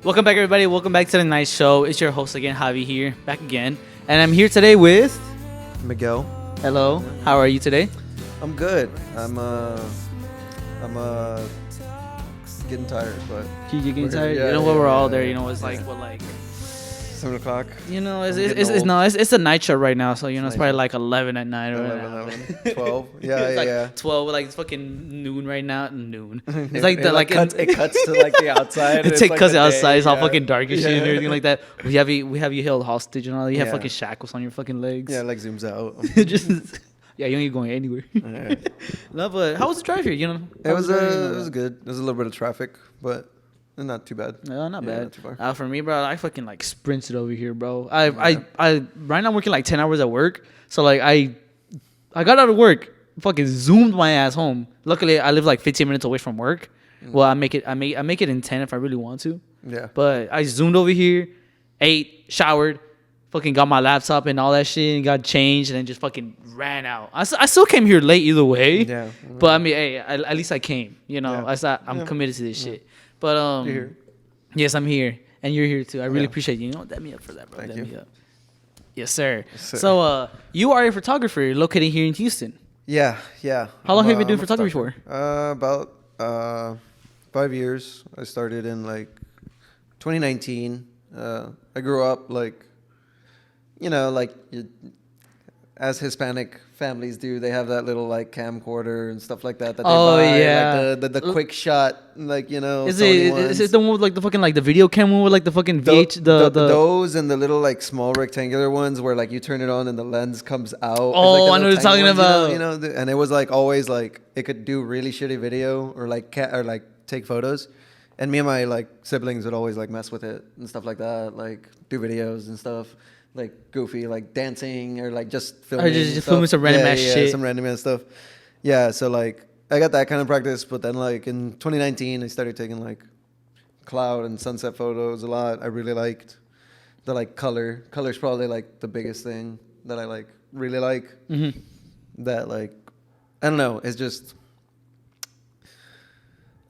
Welcome back, everybody. Welcome back to the night show. It's your host again, Javi here, back again, and I'm here today with Miguel. Hello. How are you today? I'm good. I'm getting tired, but You getting tired? Yeah, you know what? yeah, We're all yeah, there. yeah. You know, it's like Yeah. what, like 7 o'clock. you know, I'm getting old. it's a night show right now. So you know, it's Night probably show. like 11 at night or 11, 12. Yeah, it's yeah, like yeah. 12, like it's fucking noon right now. Noon. It's It- like it the like cuts, it cuts to like the outside. It's like like cause the outside day, it's all yeah. fucking dark and shit and Yeah. everything like that. We have you held hostage and all. You have Yeah. fucking shackles on your fucking legs. Yeah, it like zooms out. Just yeah, you ain't going anywhere. Yeah. No, but how was the drive here? You know, It was good. There was a little bit of traffic, but not too bad. No, not Yeah, bad. not too far. For me, bro, I fucking like sprinted over here, bro. I right now I'm working like 10 hours at work, so like I got out of work, fucking zoomed my ass home. Luckily, I live like 15 minutes away from work. Well, I make it in 10 if I really want to. Yeah. But I zoomed over here, ate, showered, fucking got my laptop and all that shit, and got changed, and then just fucking ran out. I still came here late either way. Yeah. But I mean, hey, at least I came. You know, Yeah. I'm Yeah. committed to this shit. But You're here. yes, I'm here, and you're here too. I really Yeah. appreciate you. You know, dab me up for that, bro. Thank Dab you. me up. Yes, sir. Yes, sir. So, you are a photographer located here in Houston. Yeah. How long have you been I'm doing a photography for? About 5 years. I started in like 2019. I grew up like, as Hispanic families do, they have that little like camcorder and stuff like that they Oh, buy. yeah. Like the quick shot, like Is Sony it ones. the one with like the fucking like the video camera with like the fucking VH Those and the little like small rectangular ones where like you turn it on and the lens comes out. It's, Oh, like, the I know little what you're tiny talking ones, about. And it was like always like it could do really shitty video or like take photos. And me and my like siblings would always like mess with it and stuff like that, like do videos and stuff, like goofy, like dancing or like just filming. Or just stuff. filming some random ass shit. some random ass stuff. Yeah, so like I got that kind of practice, but then like in 2019 I started taking like cloud and sunset photos a lot. I really liked the like color. Color's probably like the biggest thing that I like really like. Mm-hmm. That like I don't know, it's just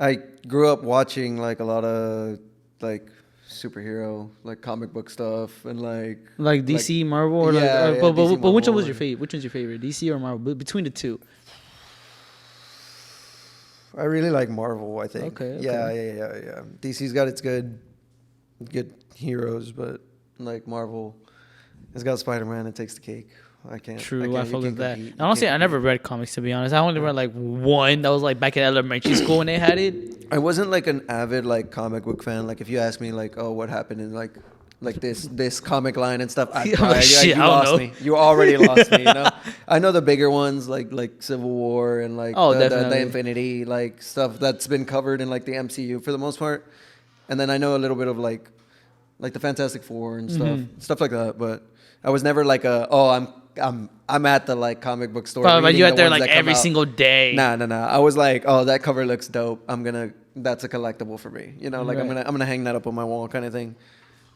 I grew up watching like a lot of like superhero, like comic book stuff and like DC, Marvel, or Yeah, like, yeah, but DC, which one Marvel, was your and- favorite? Which one's your favorite, DC or Marvel? Between the two. I really like Marvel, I think. Okay. Yeah. DC's got its good heroes, but like Marvel has got Spider-Man, it takes the cake. I can't. True, you I fuck with can't that. compete. You Honestly, can't I never read comics, to be honest. I only read like one that was like back in elementary school when they had it. I wasn't like an avid like comic book fan. Like if you ask me like, oh, what happened in like this comic line and stuff, I'm like, shit, you I don't lost know. me. You already lost me. You know, I know the bigger ones like Civil War and like Oh, the definitely. Infinity like stuff that's been covered in like the MCU for the most part, and then I know a little bit of like the Fantastic Four and stuff like that. But I was never like I'm at the like comic book store. But reading you the out there ones like that come every out. single day. Nah. I was like, oh, that cover looks dope. That's a collectible for me. You know, like Right. I'm gonna hang that up on my wall, kind of thing.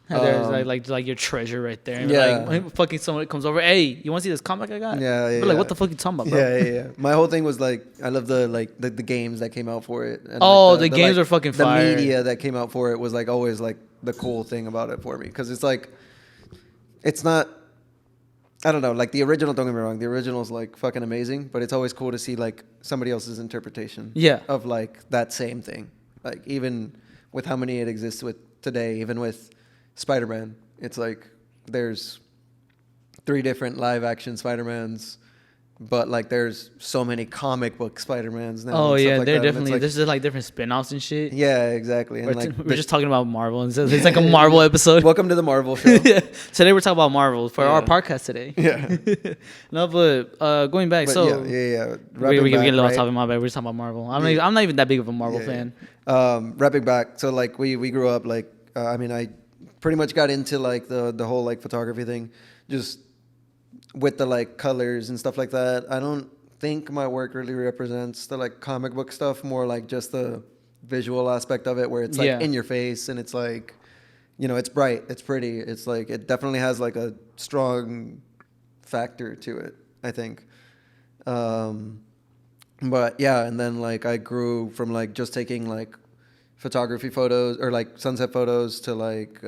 There's like your treasure right there. And Yeah. like fucking someone comes over, hey, you want to see this comic I got? Yeah, But like, what the fuck you talking about, bro? Yeah. My whole thing was like, I love the games that came out for it. And Oh, like, the games are fucking fire. The media that came out for it was like always like the cool thing about it for me, because it's like, it's not. I don't know, like the original, don't get me wrong, the original's like fucking amazing, but it's always cool to see like somebody else's interpretation Yeah. of like that same thing. Like even with how many it exists with today, even with Spider-Man, it's like there's 3 different live action Spider-Mans, but like there's so many comic book Spider-Mans now. Oh and stuff yeah, like they're that, and it's definitely like, there's just like different spin-offs and shit. yeah, exactly. And like We're just talking about Marvel, and so it's like a Marvel episode. welcome to the Marvel show. Yeah. Today we're talking about Marvel for our Yeah. podcast today. Yeah. No, but going back, But so yeah. we Wrapping get a back, little right? topic. My bad. We're just talking about Marvel. Yeah. I'm not even that big of a Marvel Yeah, fan. Wrapping back, so like we grew up like I pretty much got into like the whole like photography thing, just with the like colors and stuff like that. I don't think my work really represents the like comic book stuff, more like just the visual aspect of it, where it's like Yeah. in your face and it's like, it's bright, it's pretty, it's like it definitely has like a strong factor to it, I think. But yeah, and then like I grew from like just taking like photography photos or like sunset photos to like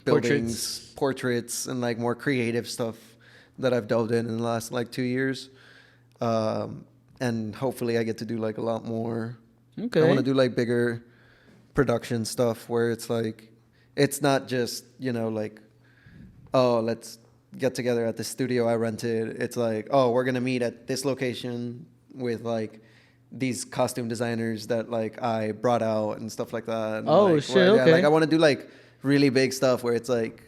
buildings, portraits, and like more creative stuff that I've delved in the last like 2 years. And hopefully I get to do like a lot more. Okay. I want to do like bigger production stuff where it's like, it's not just, you know, like, oh, let's get together at the studio I rented. It's like, oh, we're going to meet at this location with like these costume designers that like I brought out and stuff like that. And Oh, like, shit, where, okay. like I want to do like really big stuff where it's like,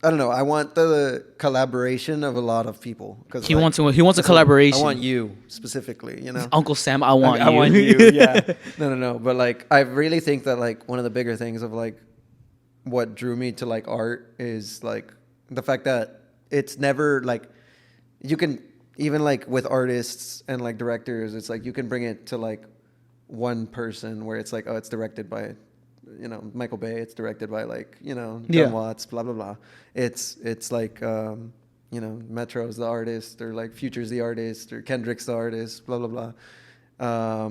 I don't know. I want the collaboration of a lot of people. Cause He like, wants a collaboration. I want you specifically, you know? Uncle Sam, I want you. I want you, yeah. No. But like, I really think that like one of the bigger things of like what drew me to like art is like the fact that it's never like, you can, even like with artists and like directors, it's like you can bring it to like one person where it's like, oh, it's directed by, you know, Michael Bay. It's directed by like, you know, John Watts, blah, blah, blah. It's like, you know, Metro's the artist or like Future's the artist or Kendrick's the artist, blah, blah, blah.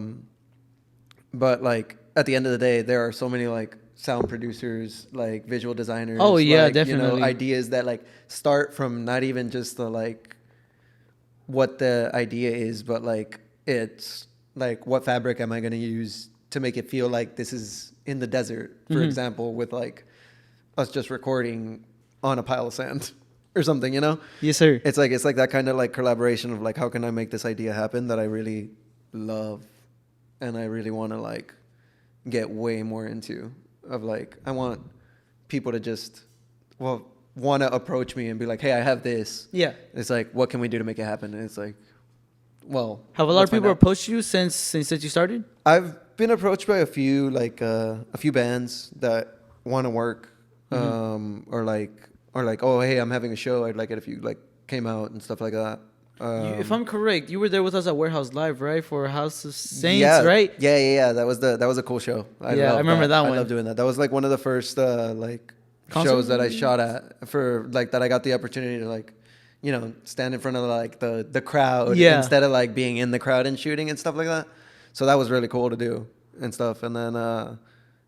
But like at the end of the day, there are so many like sound producers, like visual designers. Oh, yeah, like, definitely. You know, ideas that like start from not even just the like what the idea is, but like it's like what fabric am I going to use to make it feel like this is in the desert, for example, with like us just recording on a pile of sand or something, you know? Yes, sir. It's like that kind of like collaboration of like, how can I make this idea happen that I really love and I really want to like get way more into, of like, I want people to just, well, want to approach me and be like, hey, I have this. Yeah. It's like, what can we do to make it happen? And it's like, well, Have a lot of people approached you since you started? I've been approached by a few bands that want to work, or like, oh, hey, I'm having a show. I'd like it if you like came out and stuff like that. If I'm correct, you were there with us at Warehouse Live, right? For House of Saints, right? Yeah. That was a cool show. I remember that one. I love doing that. That was like one of the first like shows that I shot at for like that I got the opportunity to like, you know, stand in front of like the crowd instead of like being in the crowd and shooting and stuff like that. So that was really cool to do and stuff. And then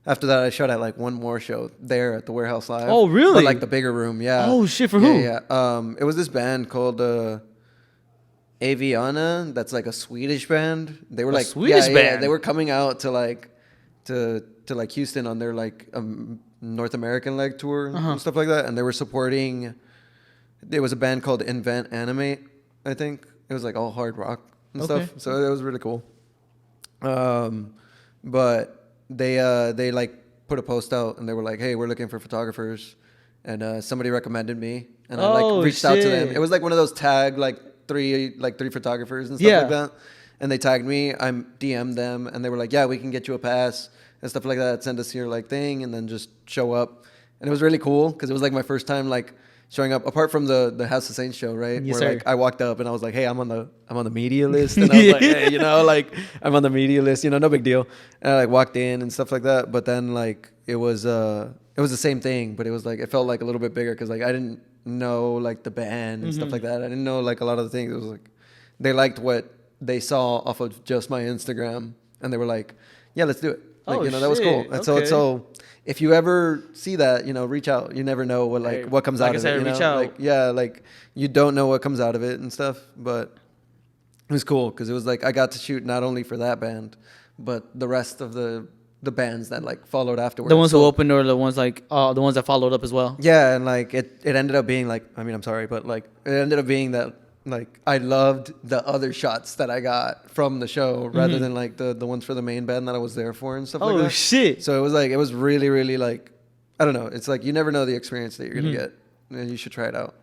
after that, I shot at like one more show there at the Warehouse Live. Oh, really? But like the bigger room, yeah. Oh shit, for who? Yeah. It was this band called Aviana. That's like a Swedish band. They were like Swedish band. Yeah, they were coming out to like Houston on their like North American leg tour and stuff like that. And they were supporting. There was a band called Invent Animate, I think. It was like all hard rock and stuff. So it was really cool. But they like put a post out and they were like, hey, we're looking for photographers. And somebody recommended me and I like reached out to them. It was like one of those tag like three photographers and stuff like that. And they tagged me. I DM'd them and they were like, yeah, we can get you a pass and stuff like that. Send us your like thing and then just show up. And it was really cool because it was like my first time like showing up, apart from the House of Saints show, right? Yes, where sir. like I walked up and I was like, hey, I'm on the media list. And I was like, hey, you know, like I'm on the media list, you know, no big deal. And I like walked in and stuff like that. But then like it was the same thing, but it was like it felt like a little bit bigger because like I didn't know like the band and stuff like that. I didn't know like a lot of the things. It was like they liked what they saw off of just my Instagram and they were like, yeah, let's do it. Like, you know, that was cool. And so if you ever see that, you know, reach out. You never know what comes out of it. You know? Reach out. Like, yeah, like you don't know what comes out of it and stuff. But it was cool because it was like I got to shoot not only for that band, but the rest of the bands that like followed afterwards. The ones who opened or the ones like the ones that followed up as well. Yeah, and like it ended up being like, I mean, I'm sorry, but like it ended up being that like I loved the other shots that I got from the show rather than like the ones for the main band that I was there for and stuff like that. Oh shit. So it was really, really like, I don't know. It's like you never know the experience that you're going to get and you should try it out.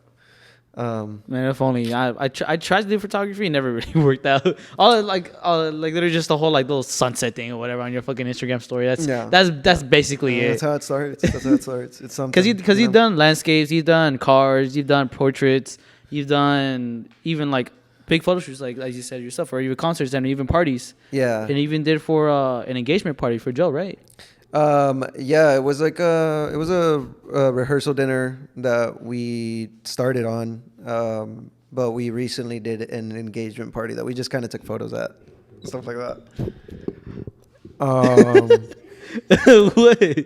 Man, if only I tried to do photography, it never really worked out. All like literally just the whole like little sunset thing or whatever on your fucking Instagram story. That's basically it. That's how it starts. It's something. Because you've done landscapes, you've done cars, you've done portraits, you've done even like big photo shoots, like as you said yourself, or even concerts and even parties. Yeah. And even did for an engagement party for Joe, right? Yeah, it was like a rehearsal dinner that we started on, but we recently did an engagement party that we just kind of took photos at, stuff like that. What?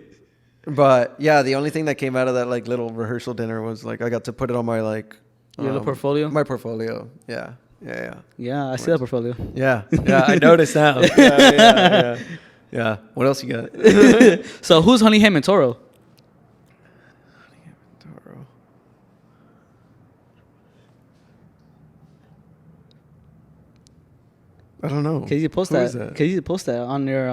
But yeah, the only thing that came out of that like little rehearsal dinner was like I got to put it on my like Your little portfolio? My portfolio. Yeah. Yeah, I see that portfolio. Yeah. I noticed now. Yeah. What else you got? So who's Honey Ham and Toro? Toro. I don't know. Can you post Who that? is that? Can you post that on your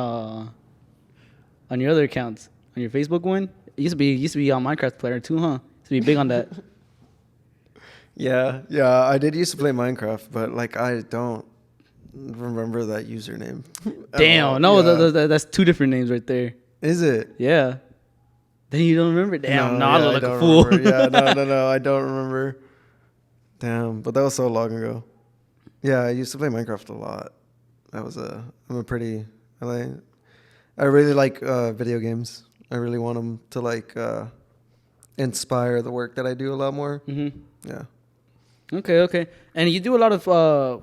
other accounts? On your Facebook one? It used to be on Minecraft player too, huh? Used to be big on that. Yeah, I did used to play Minecraft, but like I don't remember that username. Damn, no, that's two different names right there. Is it? Yeah. Then you don't remember? Damn, no, I yeah, look like don't a fool. remember. Yeah, no, I don't remember. Damn, but that was so long ago. Yeah, I used to play Minecraft a lot. I really like video games. I really want them to like inspire the work that I do a lot more. Mm-hmm. Yeah. Okay. And you do a lot of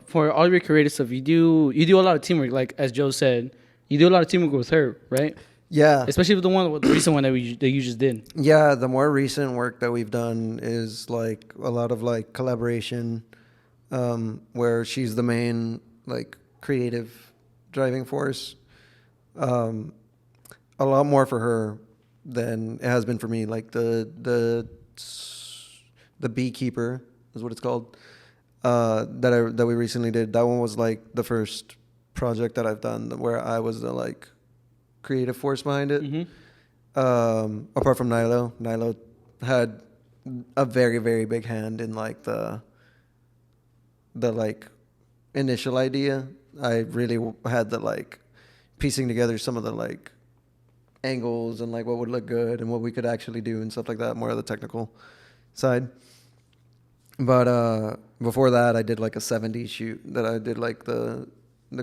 for all your creative stuff. You do a lot of teamwork, like as Joe said. You do a lot of teamwork with her, right? Yeah. Especially with the recent one that you just did. Yeah, the more recent work that we've done is like a lot of like collaboration, where she's the main like creative driving force. A lot more for her than it has been for me. Like the Beekeeper is what it's called. That we recently did. That one was like the first project that I've done where I was the like creative force behind it. Mm-hmm. Apart from Nilo had a very, very big hand in like the like initial idea. I really had the like piecing together some of the like angles and like what would look good and what we could actually do and stuff like that, more of the technical side. But before that, I did like a 70s shoot that I did like the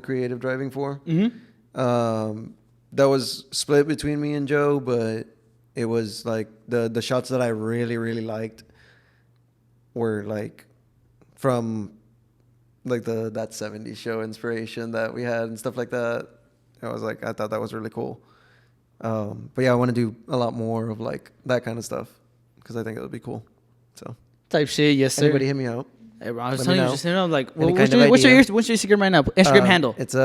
creative driving for. Mm-hmm. That was split between me and Joe, but it was like the shots that I really, really liked were like from like that 70s show inspiration that we had and stuff like that. I thought that was really cool. But yeah, I want to do a lot more of like that kind of stuff because I think it would be cool. So Type shit, yes sir. anybody hit me out? Hey, bro, I was Let telling me you know. just like, Any what's kind of your idea. what's your Instagram right now? Instagram handle. It's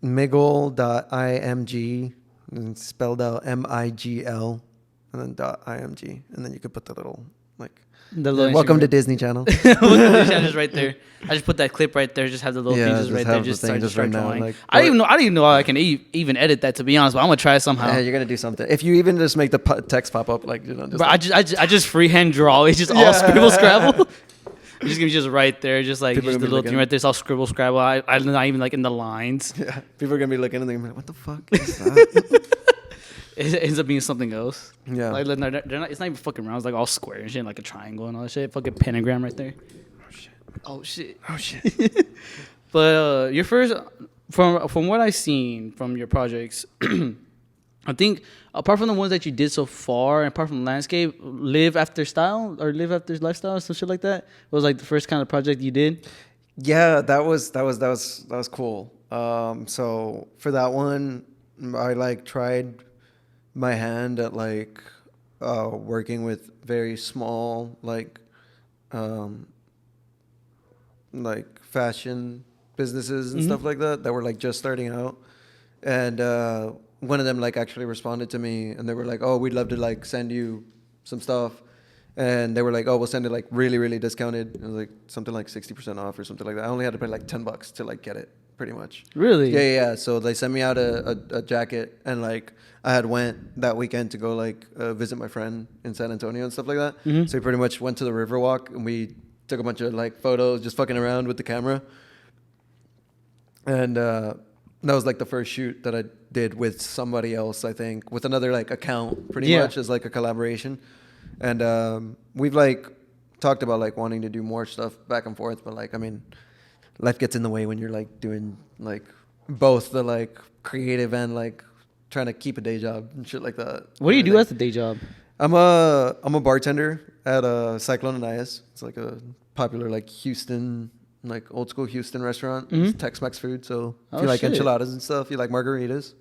Miguel.img, and it's spelled out MIGL, and then .img, and then you could put the little like. The little Welcome to Instagram. Disney Channel. Welcome to Channel is right there. I just put that clip right there. Just have the little Yeah, things just right have there. the Just thing start, just start right now, drawing. like, I don't even know how I can even edit that, to be honest. But I'm gonna try it somehow. Yeah, you're gonna do something. If you even just make the text pop up, like just. But like, I just freehand draw. It's just all Yeah. scribble scrabble. It's just gonna be just right there, just like People are just the gonna be little thing looking. right there. It's all scribble scrabble. I'm not even like in the lines. yeah, people are gonna be looking and they're gonna be like, "What the fuck is that?" It ends up being something else. Yeah. Like they're not, it's not even fucking round. It's like all square and shit, like a triangle and all that shit. Fucking pentagram right there. Oh shit. But your first, from what I've seen from your projects, I think apart from the ones that you did so far, and apart from landscape, live after style or live after lifestyle, some shit like that, was like the first kind of project you did. Yeah, that was cool. So for that one, I like tried my hand at like working with very small like fashion businesses and stuff like that were like just starting out, and one of them like actually responded to me and they were like, "Oh, we'd love to like send you some stuff." And they were like, "Oh, we'll send it like really, really discounted." It was like something like 60% off or something like that. I only had to pay like $10 to like get it, pretty much. Really? Yeah. So they sent me out a jacket, and like I had went that weekend to go like visit my friend in San Antonio and stuff like that. Mm-hmm. So we pretty much went to the Riverwalk and we took a bunch of like photos, just fucking around with the camera. And that was like the first shoot that I did with somebody else, I think, with another like account, pretty much as like a collaboration. And we've like talked about like wanting to do more stuff back and forth, but like I mean, life gets in the way when you're like doing like both the like creative and like trying to keep a day job and shit like that. What do you do as a day job? I'm a bartender at Cyclone and Ayas. It's like a popular like Houston, like old school Houston restaurant. Mm-hmm. It's Tex-Mex food. So if Oh, you like shit. enchiladas and stuff, you like margaritas,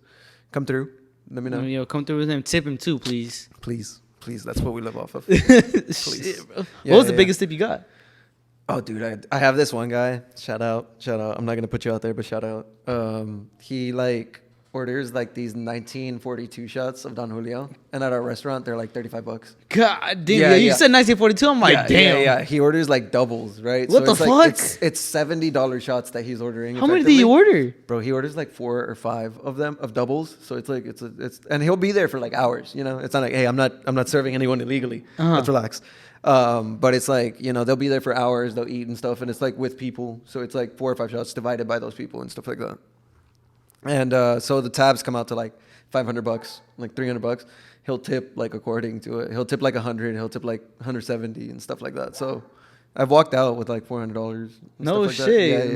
come through. let me know. Yo, come through with him. Tip him too, please. Please. That's what we live off of. Shit, bro. What was the biggest tip you got? Oh, dude, I have this one guy. Shout out. I'm not gonna put you out there, but shout out. He like orders like these 1942 shots of Don Julio, and at our restaurant they're like $35. God damn. Yeah, you said 1942. I'm like, damn. Yeah. He orders like doubles, right? What the it's fuck? Like, it's $70 shots that he's ordering. How many do you order? Bro, he orders like 4 or 5 of them of doubles. So it's like it's and he'll be there for like hours. You know, it's not like, hey, I'm not serving anyone illegally. Let's relax. But it's like, you know, they'll be there for hours. They'll eat and stuff, and it's like with people. So it's like 4 or 5 shots divided by those people and stuff like that. And so the tabs come out to like $500, like $300. He'll tip like according to it. He'll tip like 100. He'll tip like 170 and stuff like that. So I've walked out with like $400. No like shit.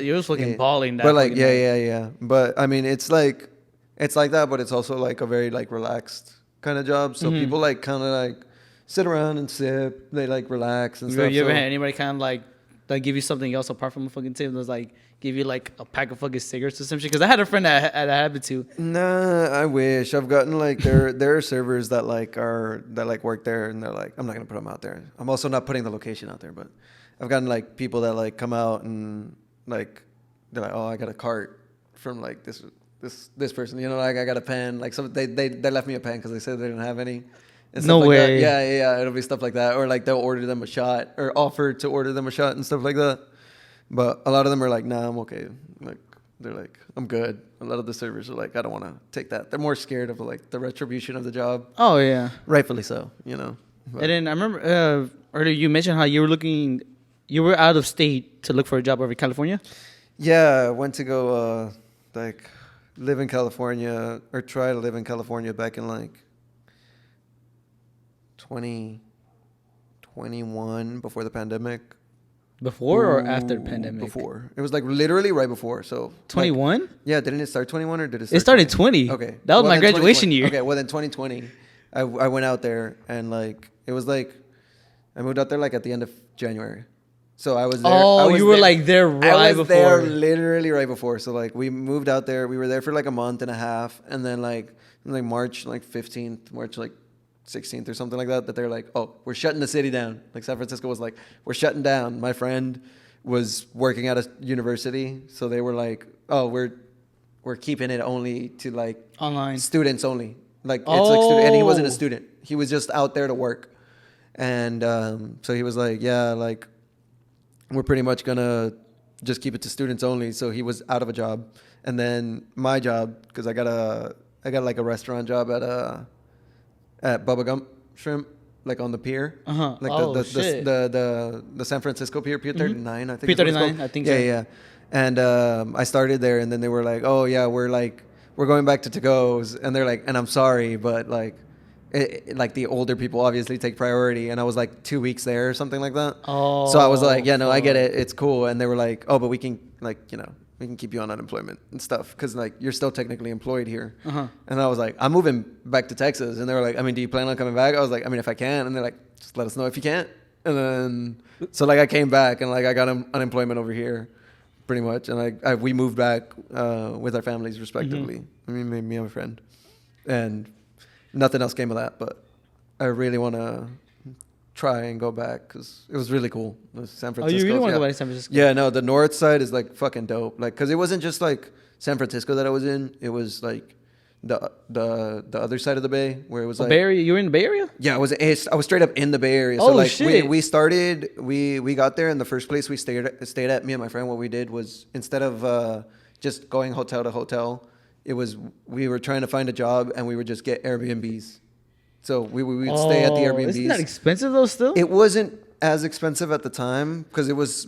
You're just fucking balling that. But like, yeah. But I mean, it's like that, but it's also like a very like relaxed kind of job. So people like kind of like sit around and sip. They like relax and stuff. You ever had anybody kind of like give you something else apart from a fucking tip? That's like give you like a pack of fucking cigarettes or some shit? Because I had a friend that had a habit to. Nah, I wish. I've gotten like there are servers that work there, and they're like, I'm not gonna put them out there. I'm also not putting the location out there, but I've gotten like people that like come out and like they're like, oh, I got a cart from like this person, you know, like I got a pen, like some they left me a pen because they said they didn't have any. No like way. That. Yeah. It'll be stuff like that, or like they'll order them a shot or offer to order them a shot and stuff like that. But a lot of them are like, nah, I'm okay. Like they're like, I'm good. A lot of the servers are like, I don't want to take that. They're more scared of like the retribution of the job. Oh yeah, rightfully so. You know. But. And then I remember earlier you mentioned how you were out of state to look for a job over in California. Yeah, I went to go like live in California or try to live in California back in like 2021 before the pandemic. Before or after the pandemic? Before. It was like literally right before. So 21? Like, yeah, didn't it start 21 or did it start? It started 20. Okay. That was my graduation year. Okay, well then 2020, I went out there and like it was like I moved out there like at the end of January. So I was there. Oh, you were like there right before. There literally right before. So like we moved out there. We were there for like a month and a half, and then like March like 15th, March like 16th or something like that, that they're like, oh, we're shutting the city down. Like San Francisco was like, we're shutting down. My friend was working at a university, so they were like, oh, we're keeping it only to like online students only. Like it's like student, and he wasn't a student. He was just out there to work. And so he was like, yeah, like we're pretty much gonna just keep it to students only. So he was out of a job, and then my job, because I got like a restaurant job at Bubba Gump Shrimp, like on the pier, like the San Francisco pier, Pier 39, I think. Pier 39, I think. Yeah. And I started there, and then they were like, "Oh yeah, we're going back to to-goes," and they're like, "And I'm sorry, but like the older people obviously take priority." And I was like 2 weeks there or something like that. Oh. So I was like, "Yeah, no, I get it. It's cool." And they were like, "Oh, but we can we can keep you on unemployment and stuff because like you're still technically employed here." And I was like, I'm moving back to Texas, and they were like, I mean, do you plan on coming back? I was like, I mean, if I can. And they're like, just let us know if you can't. And then so like I came back, and like I got unemployment over here pretty much, and like we moved back with our families respectively. I mean, me and my friend, and nothing else came of that, but I really want to try and go back because it was really cool. San Francisco. Oh, you really want to go back to San Francisco? Yeah, no, the north side is like fucking dope. Like, because it wasn't just like San Francisco that I was in. It was like the other side of the Bay where it was like Bay Area. You were in the Bay Area? Yeah, I was straight up in the Bay Area. Oh, so like shit. we got there, and the first place we stayed at, me and my friend, what we did was instead of just going hotel to hotel, we were trying to find a job, and we would just get Airbnbs. So we would stay at the Airbnbs. Isn't that expensive though still? It wasn't as expensive at the time because it was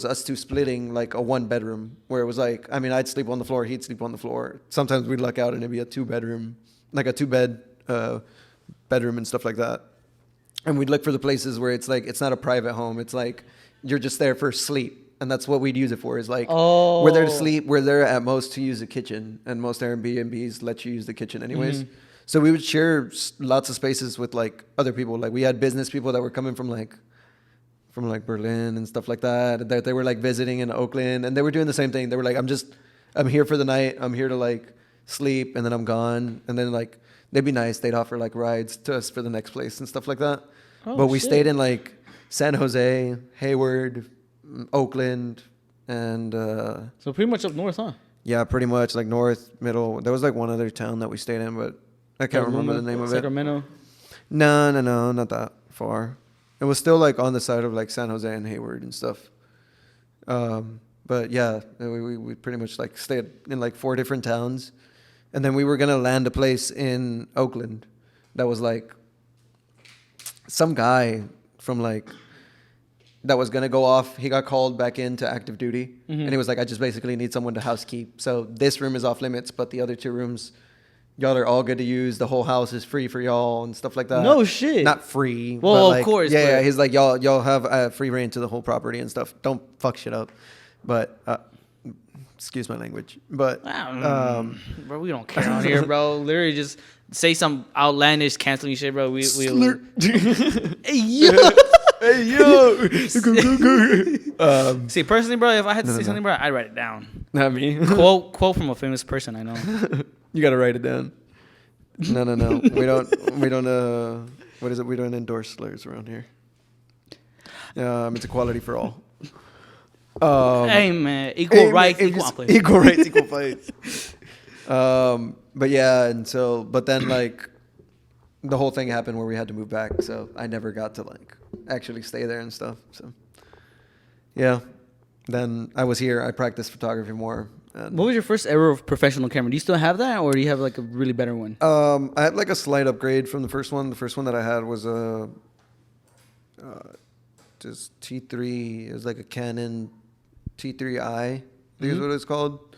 us two splitting like a 1-bedroom where it was like, I mean, I'd sleep on the floor, he'd sleep on the floor. Sometimes we'd luck out and it'd be a 2-bedroom, like a 2-bed bedroom and stuff like that. And we'd look for the places where it's like, it's not a private home. It's like, you're just there for sleep. And that's what we'd use it for is like, we're there to sleep. We're there at most to use the kitchen, and most Airbnbs let you use the kitchen anyways. So we would share lots of spaces with like other people. Like we had business people that were coming from like Berlin and stuff like that. They were like visiting in Oakland, and they were doing the same thing. They were like, I'm here for the night. I'm here to like sleep, and then I'm gone. And then like they'd be nice. They'd offer like rides to us for the next place and stuff like that. Oh, but we shit. stayed in like San Jose, Hayward, Oakland, and So pretty much up north, huh? yeah, pretty much like north, middle. There was like one other town that we stayed in, but I can't remember the name of it. Sacramento. No, not that far. It was still like on the side of like San Jose and Hayward and stuff. But yeah, we pretty much like stayed in like 4 different towns, and then we were gonna land a place in Oakland that was like some guy from like that was gonna go off. He got called back into active duty, and he was like, I just basically need someone to housekeep. So this room is off limits, but the other 2 rooms, y'all are all good to use. The whole house is free for y'all and stuff like that. No shit. Not free. Well, but of like, course, Yeah, but- yeah. He's like, y'all have free reign to the whole property and stuff. Don't fuck shit up. But excuse my language. But Bro, we don't care out here, bro. Literally just say some outlandish canceling shit, bro. We Hey yo. hey yo. See, personally, bro, if I had to say something, bro, I'd write it down. Not me. Quote from a famous person I know. You gotta write it down. No. We don't. What is it? We don't endorse slurs around here. It's equality for all. Hey man, equal rights, equal opportunity. Equal rights, equal fights. But yeah, and so, but then like, the whole thing happened where we had to move back, so I never got to like actually stay there and stuff. So yeah, then I was here. I practiced photography more. And, What was your first ever professional camera? Do you still have that, or do you have like a really better one? I had like a slight upgrade from the first one. The first one that I had was a just T3. It was like a Canon T3i, I think is what it's called.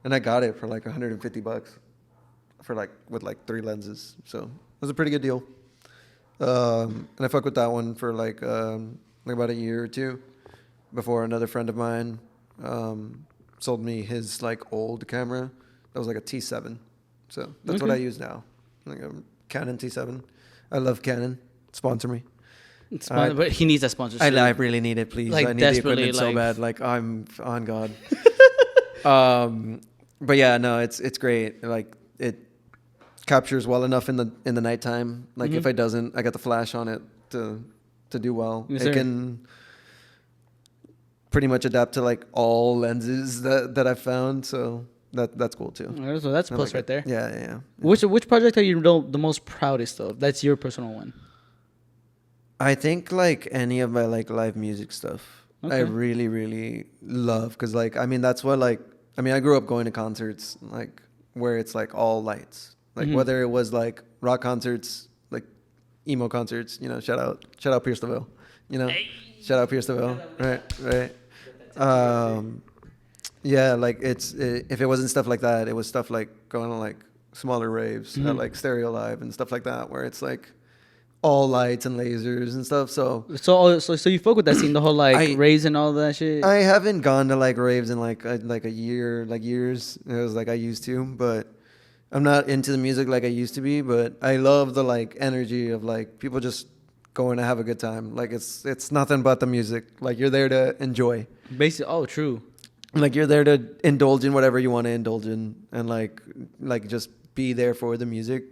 And I got it for like $150 for like with like 3 lenses. So it was a pretty good deal. And I fucked with that one for like about a year or 2 before another friend of mine sold me his like old camera. That was like a T7. So that's what I use now. Like a Canon T7. I love Canon. Sponsor me. But he needs that sponsorship. I really need it, please. Like, I need the desperately, equipment so like- bad. Like I'm on God. But yeah, no, it's great. Like it captures well enough in the nighttime. Like if it doesn't, I got the flash on it to do well. Yes, It sir. can pretty much adapt to like all lenses that I've found. So that's cool too. Alright, so that's a I plus like right it. there. Yeah. Which project are you the most proudest of? That's your personal one. I think like any of my like live music stuff, I Okay. really, really love. Cause like, I mean, that's what like, I mean, I grew up going to concerts like where it's like all lights, like whether it was like rock concerts, like emo concerts, you know, shout out Pierce the Veil, you know, shout out Pierce the Veil. Right. Yeah. Like if it wasn't stuff like that, it was stuff like going to like smaller raves at like Stereo Live and stuff like that, where it's like all lights and lasers and stuff. So So you fuck with that scene, the whole like I- raves and all that shit. I haven't gone to like raves in like a year, like years. It was like I used to, but I'm not into the music like I used to be. But I love the like energy of like people just going to have a good time. Like it's nothing but the music. Like you're there to enjoy. Basically, oh, true. Like you're there to indulge in whatever you want to indulge in, and like just be there for the music.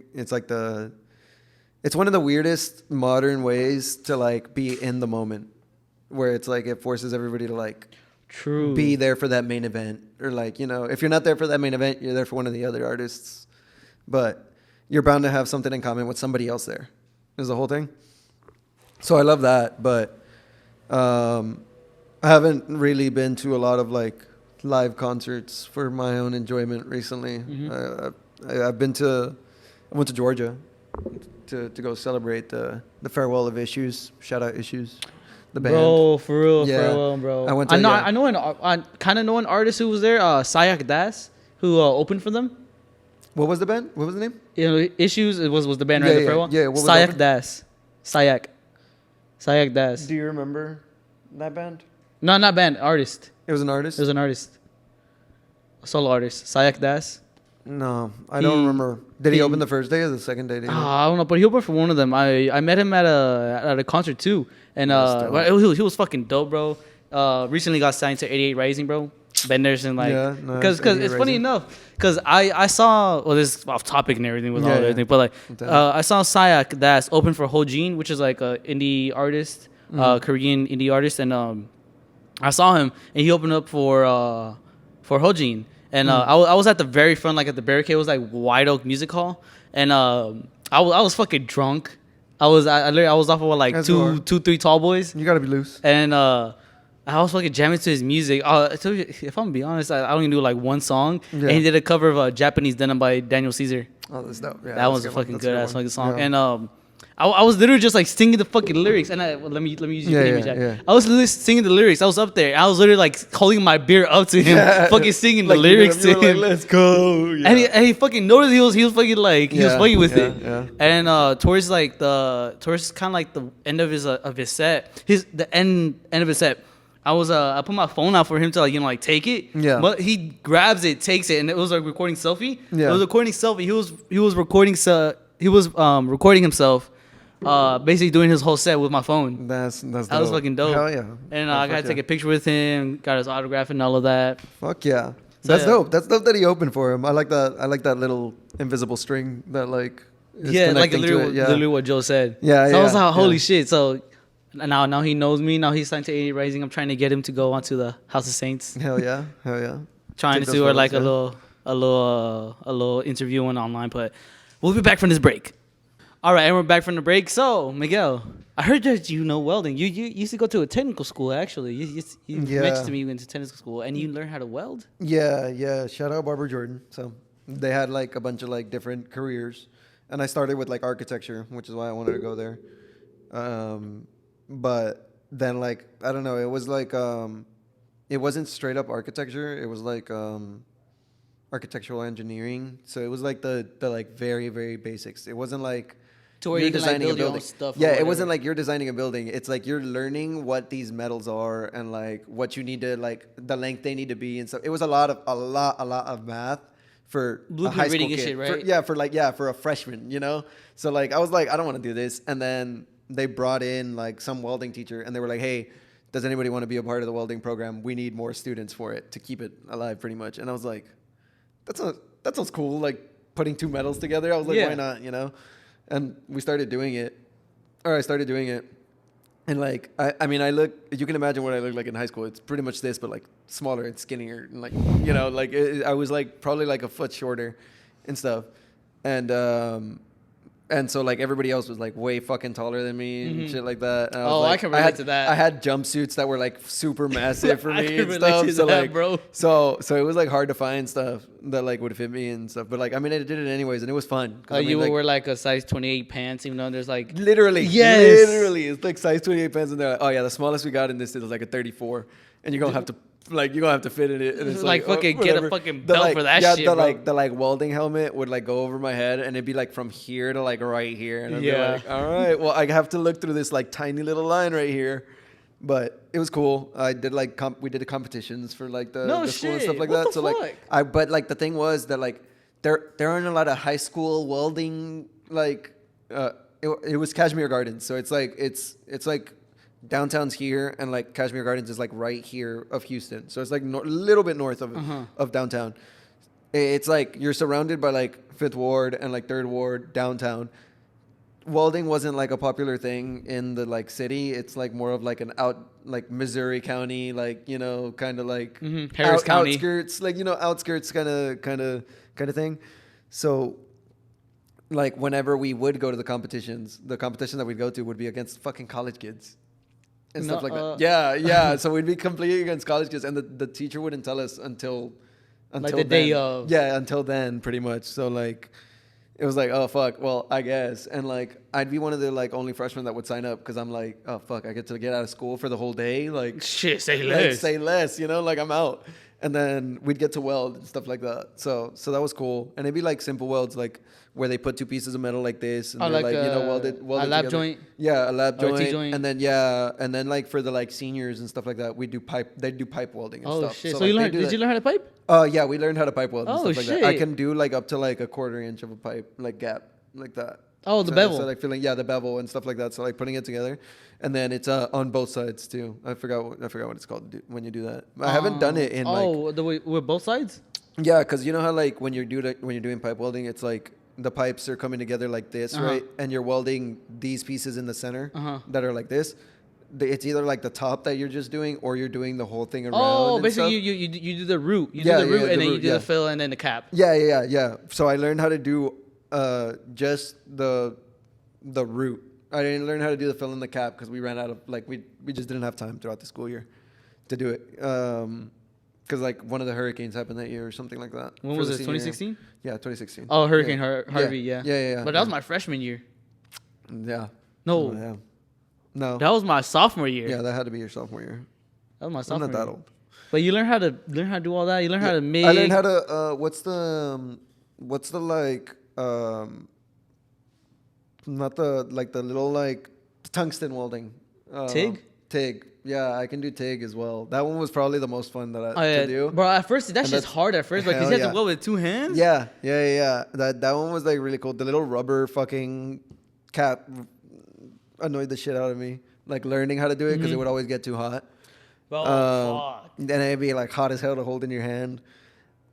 It's one of the weirdest modern ways to like be in the moment, where it's like it forces everybody to like True. be there for that main event, or like, you know, if you're not there for that main event, you're there for one of the other artists, but you're bound to have something in common with somebody else there is the whole thing. So I love that, but I haven't really been to a lot of like live concerts for my own enjoyment recently. I went to Georgia to go celebrate the farewell of Issues. Shout out Issues, the band. Bro, for real, Yeah. farewell, bro. I went to- yeah. I kind of know an artist who was there, Sayak Das, who opened for them. What was the band? What was the name? You know, Issues was the band, Yeah, right? The yeah, farewell. yeah, what was Sayak open? Das, Sayak Das. Do you remember that band? No, not band, artist. It was an artist? It was an artist, a solo artist. Sayak Das. No, I don't remember. Did he open the first day or the second day? Do you know? I don't know, but he opened for one of them. I met him at a concert too, and That's dope. he was fucking dope, bro. Recently got signed to 88 Rising, bro. benders and like, Yeah, nice. because Idiot it's funny Rising. enough, because I saw, well, this is off topic and everything with all Yeah, everything, yeah. but like Damn. I saw Sayak that's open for Hojin, which is like a indie artist, Korean indie artist, and I saw him and he opened up for Hojin, and I was at the very front, like at the barricade. It was like White Oak Music Hall, and I was fucking drunk. I literally, I was off of like As you are. 3 tall boys, You gotta be loose. and I was fucking jamming to his music. I told you, if I'm gonna be honest, I only knew like one song, Yeah. and he did a cover of Japanese Denim by Daniel Caesar. Oh, that's dope. Yeah, That was a a fucking good ass fucking song. Yeah. And I was literally just like singing the fucking lyrics. And let me use your image. yeah. I was literally singing the lyrics. I was up there. I was literally like holding my beer up to him, fucking singing the Like, lyrics you to were like, him. let's go. Yeah. And he fucking noticed he was fucking like he was Yeah, fucking with yeah, it. yeah. And towards kind of like the end of his set, the end of his set. I put my phone out for him to like take it. Yeah. But he grabs it, takes it, and it was like recording selfie. Yeah. It was recording selfie. He was recording himself, basically doing his whole set with my phone. That's That was dope. fucking dope. Hell yeah. And Oh, I fuck got to take yeah. a picture with him, got his autograph and all of that. Fuck yeah. So, That's yeah. dope. That's dope that he opened for him. I like that. I like that little invisible string that like. Is Yeah, like connecting to it. literally what Joe said. Yeah, So I was yeah, like, holy yeah. shit. So now he knows me. Now he's signed to 80 Rising. I'm trying to get him to go onto the House of Saints. Hell yeah. Hell yeah. Trying Take to those do like photos, a little interview one online, but we'll be back from this break. All right, and we're back from the break. So, Miguel, I heard that you know welding. You used to go to a technical school, actually. You Yeah. mentioned to me you went to technical school, and you learned how to weld? Yeah. Shout out Barbara Jordan. So they had like a bunch of like different careers, and I started with like architecture, which is why I wanted to go there. But then like I don't know, it was like it wasn't straight up architecture. It was like architectural engineering. So it was like the like very very basics. It wasn't like To where you're you can like designing a build your own building. stuff. or Yeah, it whatever. wasn't like you're designing a building. It's like you're learning what these metals are and like what you need to like the length they need to be and stuff. It was a lot of math for a Blueprint high school reading and kid. shit, right? For a freshman, you know. So like I was like I don't want to do this, and then they brought in like some welding teacher, and they were like, hey, does anybody want to be a part of the welding program? We need more students for it to keep it alive, pretty much. And I was like, that sounds cool. Like putting two metals together. I was like, Yeah. why not? You know. And we started doing it, or I started doing it, and like I mean I look, you can imagine what I look like in high school. It's pretty much this, but like smaller and skinnier, and like you know, like I was like probably like a foot shorter, and stuff, and so like everybody else was like way fucking taller than me and shit like that. And Oh, was, I like, can relate to that. I had jumpsuits that were like super massive for I me can and relate stuff. to So that, like, bro. so it was like hard to find stuff that like would fit me and stuff. But like I mean I did it anyways, and it was fun. 'Cause, I mean, You like, wear like a size 28 pants, even though there's like literally, Yes. literally, it's like size 28 pants, and they're like, oh yeah, the smallest we got in this is like a 34, and you're gonna have to fit in it, and it's Like, like, fucking get a whatever. fucking The, belt like, for that yeah, shit, the bro. the like welding helmet would like go over my head, and it'd be like from here to like right here, and I'd be Yeah. like, all right, well I have to look through this like tiny little line right here. But it was cool. I did like we did the competitions for like the school and shit. stuff like What that. the So fuck? like but like the thing was that like there aren't a lot of high school welding like it was Kashmir Gardens. So it's like downtown's here, and like Kashmir Gardens is like right here of Houston. So it's like a little bit north of downtown. It's like you're surrounded by like Fifth Ward and like Third Ward downtown. Welding wasn't like a popular thing in the like city. It's like more of like an like Missouri County, like you know, kind of like Harris County. outskirts, like you know, outskirts kind of thing. So like whenever we would go to the competition that we'd go to would be against fucking college kids and stuff like that. Yeah. So we'd be competing against college kids, and the teacher wouldn't tell us until Like the then. day of. Yeah, until then, pretty much. So like, it was like, oh fuck, well I guess, and like I'd be one of the like only freshmen that would sign up because I'm like, oh fuck, I get to get out of school for the whole day, like shit, say like, less. say less, you know, like I'm out. And then we'd get to weld and stuff like that. So that was cool. And it'd be like simple welds, like where they put two pieces of metal like this, and Oh, they're like like you know a welded lab together. joint? Yeah, a lab Or a joint. T-joint? And then like for the like seniors and stuff like that, we do pipe. They do pipe welding and Oh stuff. shit! So like, you they learned? do Did that. you learn how to pipe? Yeah, we learned how to pipe weld and Oh, stuff like that. I shit. can do like up to like a 1/4 inch of a pipe, like gap, like that. Oh, the so, bevel. So like filling, the bevel and stuff like that. So like putting it together, and then it's on both sides too. I forgot what it's called when you do that. I haven't done it in like the way with both sides. yeah, because you know how like when you're doing pipe welding, it's like the pipes are coming together like this, right? And you're welding these pieces in the center that are like this. It's either like the top that you're just doing, or you're doing the whole thing around. Oh, and basically stuff. you do the root. You Yeah, do the root, yeah, and the then you root, do yeah. the fill, and then the cap. Yeah. So I learned how to do just the root. I didn't learn how to do the fill in the cap because we ran out of like we just didn't have time throughout the school year to do it. Because like one of the hurricanes happened that year or something like that. When was it? 2016. Yeah, 2016. Oh, Hurricane Harvey. Yeah. Yeah. But that was my freshman year. Yeah. No. Oh, yeah. No. That was my sophomore year. Yeah, that had to be your sophomore year. That was my I'm sophomore. not that year. old. But you learn how to do all that. You learn how to make. I learned how to. What's the like? Not the like the little like tungsten welding. TIG. TIG. Yeah, I can do TIG as well. That one was probably the most fun that to do. Bro, at first that's just hard at first, because you have to weld with 2 hands. Yeah. That one was like really cool. The little rubber fucking cap annoyed the shit out of me. Like learning how to do it because it would always get too hot. Oh, fuck. Then it'd be like hot as hell to hold in your hand.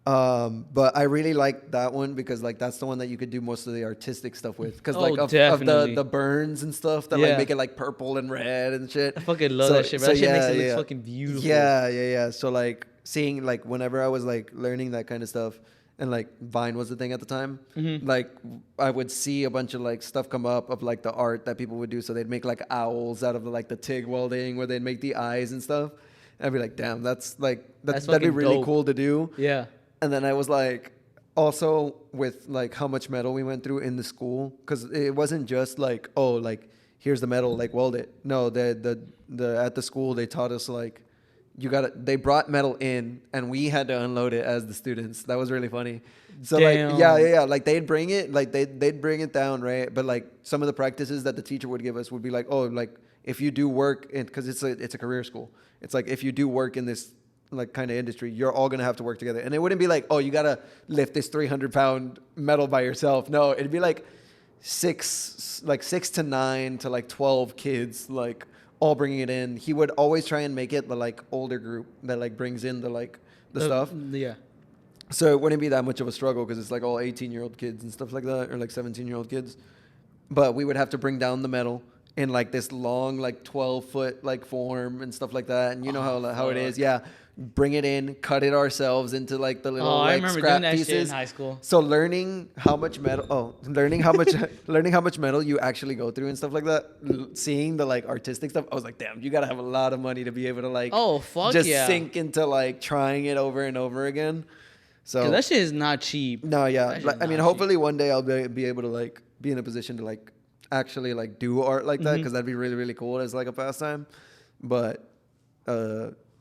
But I really like that one because like that's the one that you could do most of the artistic stuff with because like of the burns and stuff that like make it like purple and red and shit. I fucking love that shit. Bro. That shit makes it look fucking beautiful. Yeah. So like seeing like whenever I was like learning that kind of stuff and like Vine was the thing at the time, like I would see a bunch of like stuff come up of like the art that people would do. So they'd make like owls out of like the TIG welding where they'd make the eyes and stuff. And I'd be like, damn, that'd be really cool to do. Yeah. And then I was like, also with like how much metal we went through in the school, because it wasn't just like, oh, like here's the metal, like weld it. No, the at the school they taught us like they brought metal in and we had to unload it as the students. That was really funny. So Damn. like yeah, like they'd bring it, like they'd bring it down, right? But like some of the practices that the teacher would give us would be like, oh, like if you do work in, because it's a career school. It's like if you do work in this like kind of industry, you're all gonna have to work together. And it wouldn't be like, oh, you gotta lift this 300-pound metal by yourself. No, it'd be like 6 to 9 to like 12 kids like all bringing it in. He would always try and make it the like older group that like brings in the stuff. Yeah. So it wouldn't be that much of a struggle because it's like all 18-year-old kids and stuff like that, or like 17-year-old kids. But we would have to bring down the metal in like this long like 12-foot like form and stuff like that. And you know how it is. Yeah. Bring it in, cut it ourselves into like the little like scrap pieces. Shit in high school. So learning how much metal learning how much metal you actually go through and stuff like that, seeing the like artistic stuff, I was like, damn, you gotta have a lot of money to be able to like just sink into like trying it over and over again. So that shit is not cheap. No, yeah. I mean, hopefully one day I'll be able to like be in a position to like actually like do art like that, because that'd be really, really cool as like a pastime. But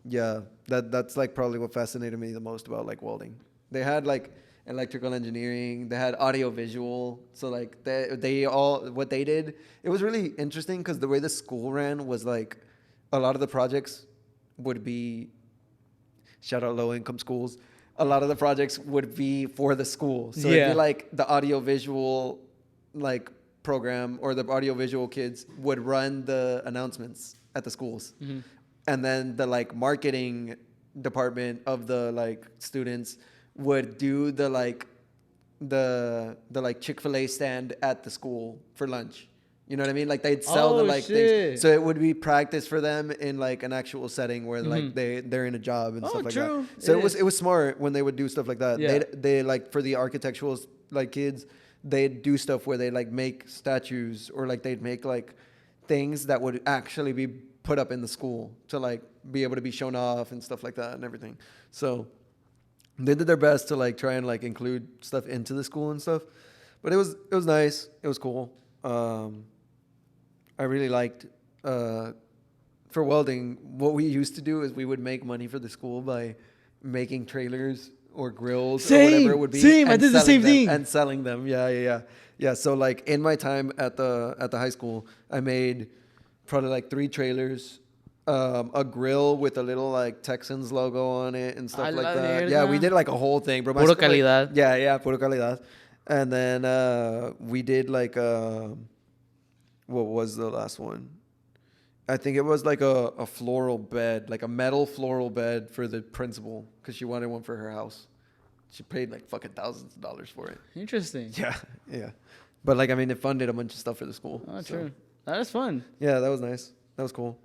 yeah, that's like probably what fascinated me the most about like welding. They had like electrical engineering, they had audio visual. So like they all, what they did, it was really interesting because the way the school ran was like a lot of the projects would be, shout out low income schools, a lot of the projects would be for the school. So it'd be like the audio visual like program, or the audio visual kids would run the announcements at the schools. And then the like marketing department of the like students would do the like Chick-fil-A stand at the school for lunch. You know what I mean? Like they'd sell the like things. So it would be practice for them in like an actual setting where like they're in a job and stuff like that. So it was smart when they would do stuff like that. Yeah. They like for the architectural like kids, they'd do stuff where they like make statues, or like they'd make like things that would actually be put up in the school to like be able to be shown off and stuff like that and everything. So they did their best to like try and like include stuff into the school and stuff. But it was nice. It was cool. I really liked for welding, what we used to do is we would make money for the school by making trailers or grills or whatever it would be. Same, I did the same thing. And selling them. Yeah. So like in my time at the high school, I made probably like 3 trailers, a grill with a little like Texans logo on it and stuff like that. Yeah, we did like a whole thing, bro. Puro calidad. Yeah, puro calidad. And then we did like what was the last one? I think it was like a floral bed, like a metal floral bed for the principal because she wanted one for her house. She paid like fucking thousands of dollars for it. Interesting. Yeah, yeah. But like, I mean, it funded a bunch of stuff for the school. Oh, so. true. That is fun. Yeah, that was nice. That was cool.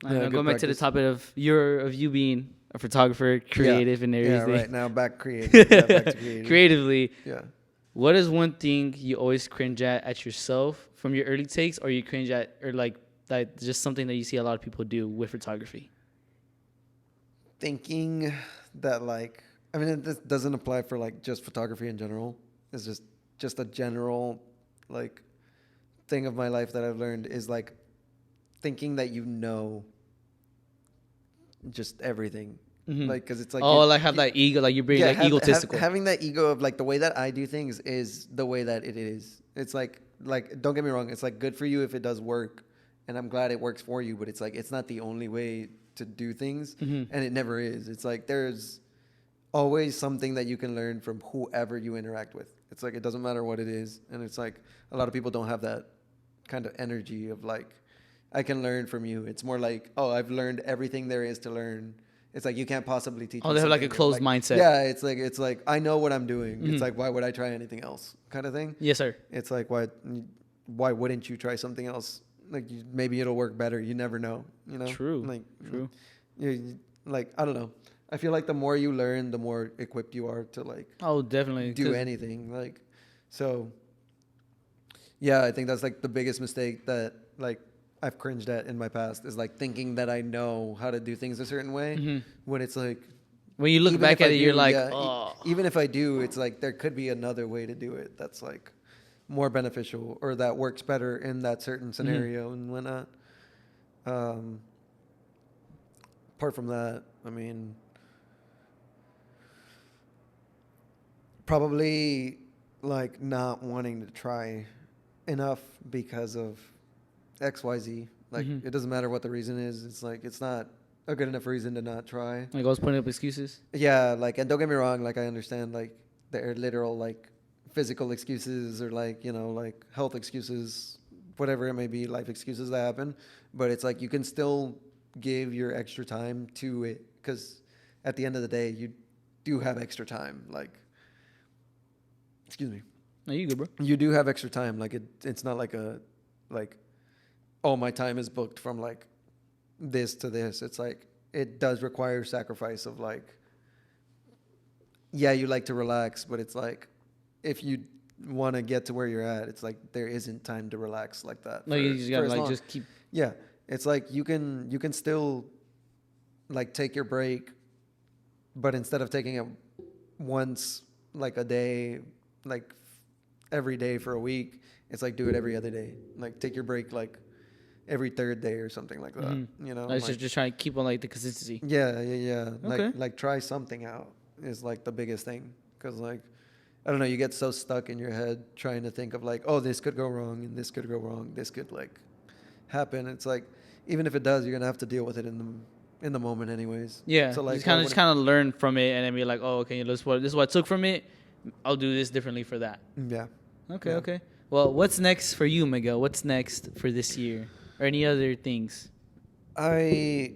I Yeah, know, good going back to the practice. topic of you being a photographer, creative, and Yeah, everything. right now back creative. Yeah, back to creative. Creatively, Yeah. what is one thing you always cringe at yourself from your early takes, or you cringe at, or like that just something that you see a lot of people do with photography? Thinking that like, I mean, it doesn't apply for like just photography in general. It's just a general like thing of my life that I've learned is like thinking that you know just everything. Mhm. Like, because it's like Oh, like have that ego, like you're being like egotistical. having that ego of like the way that I do things is the way that it is. It's like don't get me wrong, it's like good for you if it does work, and I'm glad it works for you. But it's like it's not the only way to do things, Mhm. and it never is. It's like there's always something that you can learn from whoever you interact with. It's like it doesn't matter what it is, and it's like a lot of people don't have that kind of energy of like I can learn from you. It's more like, oh, I've learned everything there is to learn. It's like you can't possibly teach. Oh, me they have like a something. closed Like, mindset. yeah, it's like I know what I'm doing. Mhm. It's like why would I try anything else, kind of thing. Yes, sir. It's like why wouldn't you try something else? Like maybe it'll work better. You never know. You know. True. Like True. like I don't know. I feel like the more you learn, the more equipped you are to like Oh, definitely. do 'Cause- anything. Like so. Yeah, I think that's like the biggest mistake that like I've cringed at in my past is like thinking that I know how to do things a certain way Mhm. when it's like When you look even back if at I it, you're do, like, yeah, oh. even if I do, it's like there could be another way to do it that's like more beneficial or that works better in that certain scenario and whatnot. Um, apart from that, I mean, probably like not wanting to try enough because of XYZ. Like Mhm. it doesn't matter what the reason is. It's like it's not a good enough reason to not try. Like I was putting up excuses. Yeah, like and don't get me wrong, like I understand like there are literal like physical excuses or like, you know, like health excuses, whatever it may be, life excuses that happen, but it's like you can still give your extra time to it cuz at the end of the day you do have extra time. Like excuse me. No, you good, bro. You do have extra time. Like it's not like a like oh my time is booked from like this to this. It's like it does require sacrifice of like yeah, you like to relax, but it's like if you want to get to where you're at, it's like there isn't time to relax like that. Like you just for gotta as like long. just keep. Yeah, it's like you can still like take your break, but instead of taking it once like a day, like every day for a week, it's like do it every other day. Like take your break like every third day or something like that. Mhm. You know, Like, like, just trying to keep on like the consistency. yeah, yeah, yeah. Okay. Like try something out is like the biggest thing because like I don't know, you get so stuck in your head trying to think of like, oh, this could go wrong and this could go wrong, this could like happen. It's like even if it does, you're gonna have to deal with it in the moment anyways. Yeah. So like just kind of learn from it and then be like, oh, okay, this is what I took from it. I'll do this differently for that. yeah. Okay. Yeah. Okay. Well, what's next for you, Miguel? What's next for this year, or any other things? I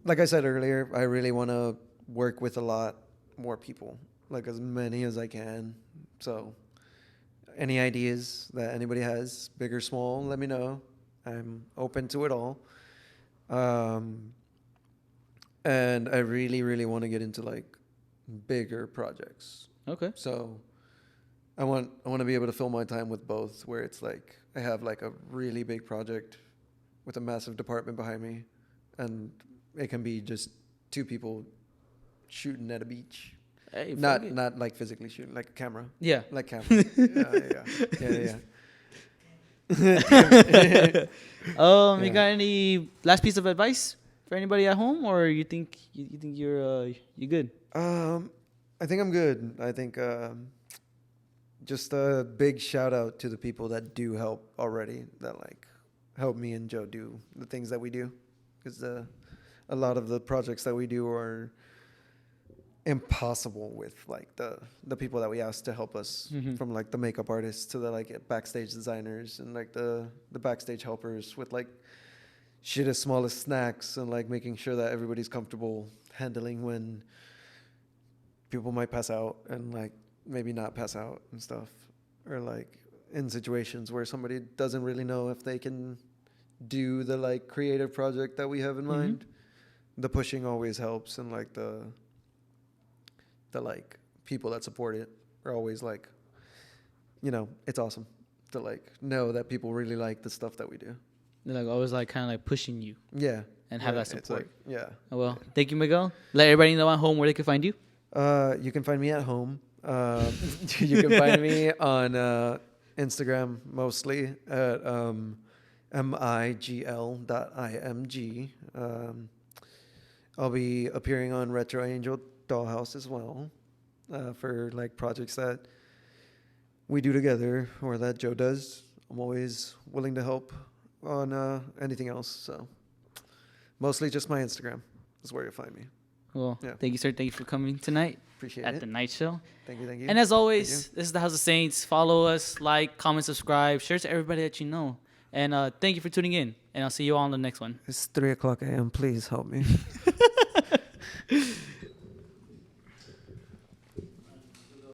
like I said earlier, I really want to work with a lot more people, like as many as I can. So, any ideas that anybody has, big or small, let me know. I'm open to it all. Um, and I really, really want to get into like bigger projects. Okay. So, I want to be able to fill my time with both, where it's like I have like a really big project with a massive department behind me, and it can be just two people shooting at a beach. Hey, Not fuck it. not like physically shooting, like a camera. Yeah. Like camera. Yeah. You Yeah. got any last piece of advice for anybody at home, or you think you good? I think I'm good. I think just a big shout out to the people that do help already, that like help me and Joe do the things that we do, because a lot of the projects that we do are impossible with like the people that we asked to help us, from like the makeup artists to the like backstage designers and like the backstage helpers with like shit as small as snacks and like making sure that everybody's comfortable handling when people might pass out and like maybe not pass out and stuff, or like in situations where somebody doesn't really know if they can do the like creative project that we have in mind. The pushing always helps, and like the like people that support it are always like, it's awesome to like know that people really like the stuff that we do. They're like always like kind of like pushing you. Yeah. And have that support. Like, Oh, well, thank you, Miguel. Let everybody know at home where they can find you. You can find me at home. You can find me on Instagram mostly at migl.img. I'll be appearing on Retro Angel Dollhouse as well, for like projects that we do together or that Joe does. I'm always willing to help on anything else. So mostly just my Instagram is where you'll find me. Well, Thank you, sir. Thank you for coming tonight. Appreciate at it. the night show. Thank you. And as always, this is the House of Saints. Follow us, like, comment, subscribe, share to everybody that you know. And thank you for tuning in. And I'll see you all on the next one. It's 3:00 a.m. Please help me.